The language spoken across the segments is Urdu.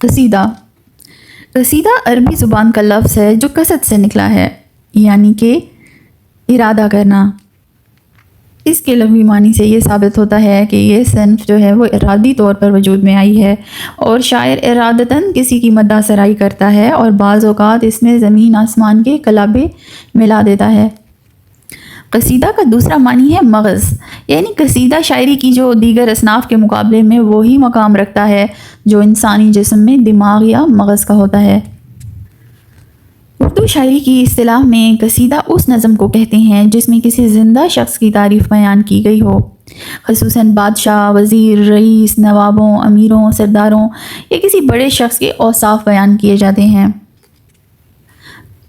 قصیدہ قصیدہ عربی زبان کا لفظ ہے جو قصد سے نکلا ہے، یعنی کہ ارادہ کرنا۔ اس کے لغوی معنی سے یہ ثابت ہوتا ہے کہ یہ صنف جو ہے وہ ارادی طور پر وجود میں آئی ہے، اور شاعر ارادتاً کسی کی مدح سرائی کرتا ہے اور بعض اوقات اس میں زمین آسمان کے کلابے ملا دیتا ہے۔ قصیدہ کا دوسرا معنی ہے مغز، یعنی قصیدہ شاعری کی جو دیگر اصناف کے مقابلے میں وہی مقام رکھتا ہے جو انسانی جسم میں دماغ یا مغز کا ہوتا ہے۔ اردو شاعری کی اصطلاح میں قصیدہ اس نظم کو کہتے ہیں جس میں کسی زندہ شخص کی تعریف بیان کی گئی ہو، خصوصاً بادشاہ، وزیر، رئیس، نوابوں، امیروں، سرداروں یا کسی بڑے شخص کے اوصاف بیان کیے جاتے ہیں۔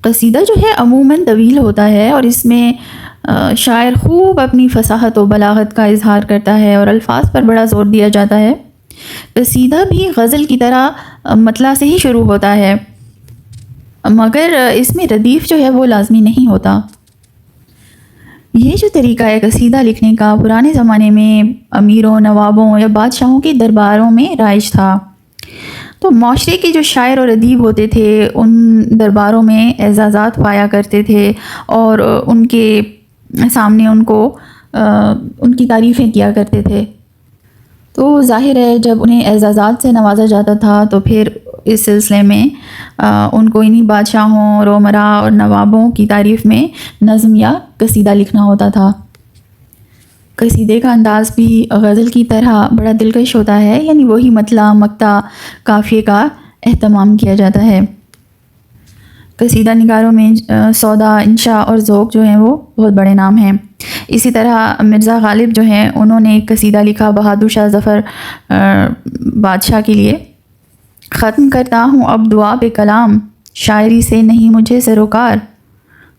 قصیدہ جو ہے عموماً طویل ہوتا ہے اور اس میں شاعر خوب اپنی فصاحت و بلاغت کا اظہار کرتا ہے اور الفاظ پر بڑا زور دیا جاتا ہے۔ قصیدہ بھی غزل کی طرح مطلع سے ہی شروع ہوتا ہے، مگر اس میں ردیف جو ہے وہ لازمی نہیں ہوتا۔ یہ جو طریقہ ہے قصیدہ لکھنے کا پرانے زمانے میں امیروں، نوابوں یا بادشاہوں کے درباروں میں رائج تھا۔ تو معاشرے کے جو شاعر اور ادیب ہوتے تھے ان درباروں میں اعزازات پایا کرتے تھے اور ان کے سامنے ان کی تعریفیں کیا کرتے تھے۔ تو ظاہر ہے جب انہیں اعزازات سے نوازا جاتا تھا تو پھر اس سلسلے میں ان کو انہی بادشاہوں اور امراء اور نوابوں کی تعریف میں نظم یا قصیدہ لکھنا ہوتا تھا۔ قصیدے کا انداز بھی غزل کی طرح بڑا دلکش ہوتا ہے، یعنی وہی مطلع، مقطع، قافیے کا اہتمام کیا جاتا ہے۔ قصیدہ نگاروں میں سودا، انشاء اور ذوق جو ہیں وہ بہت بڑے نام ہیں۔ اسی طرح مرزا غالب جو ہیں انہوں نے ایک قصیدہ لکھا بہادر شاہ ظفر بادشاہ کے لیے: ختم کرتا ہوں اب دعا پہ کلام، شاعری سے نہیں مجھے سروکار،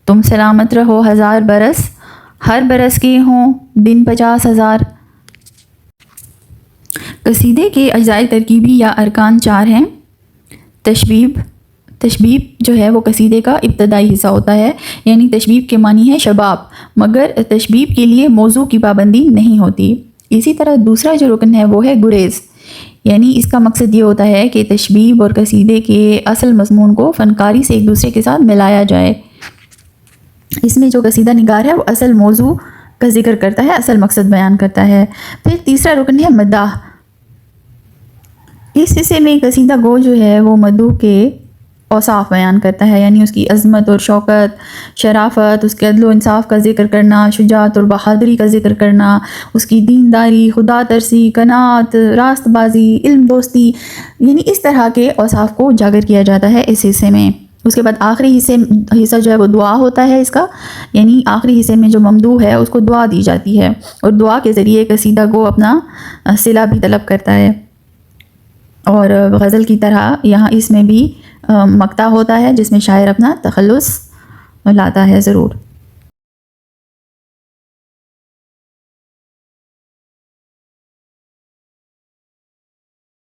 تم سلامت رہو ہزار برس، ہر برس کے ہوں دن 50,000۔ قصیدے کے اجزائے ترکیبی یا ارکان 4 ہیں۔ تشبیب جو ہے وہ قصیدے کا ابتدائی حصہ ہوتا ہے، یعنی تشبیب کے معنی ہے شباب، مگر تشبیب کے لیے موضوع کی پابندی نہیں ہوتی۔ اسی طرح دوسرا جو رکن ہے وہ ہے گریز، یعنی اس کا مقصد یہ ہوتا ہے کہ تشبیب اور قصیدے کے اصل مضمون کو فنکاری سے ایک دوسرے کے ساتھ ملایا جائے۔ اس میں جو قصیدہ نگار ہے وہ اصل موضوع کا ذکر کرتا ہے، اصل مقصد بیان کرتا ہے۔ پھر تیسرا رکن ہے مداح۔ اس حصے میں قصیدہ گو جو ہے وہ مدعو کے اوصاف بیان کرتا ہے، یعنی اس کی عظمت اور شوکت، شرافت، اس کے عدل و انصاف کا ذکر کرنا، شجاعت اور بہادری کا ذکر کرنا، اس کی دینداری، خدا ترسی، قناعت، راست بازی، علم دوستی، یعنی اس طرح کے اوصاف کو اجاگر کیا جاتا ہے اس حصے میں۔ اس کے بعد آخری حصہ جو ہے وہ دعا ہوتا ہے اس کا، یعنی آخری حصے میں جو ممدوح ہے اس کو دعا دی جاتی ہے اور دعا کے ذریعے قصیدہ گو اپنا صلہ بھی طلب کرتا ہے۔ اور غزل کی طرح یہاں اس میں بھی مقطع ہوتا ہے جس میں شاعر اپنا تخلص لاتا ہے ضرور۔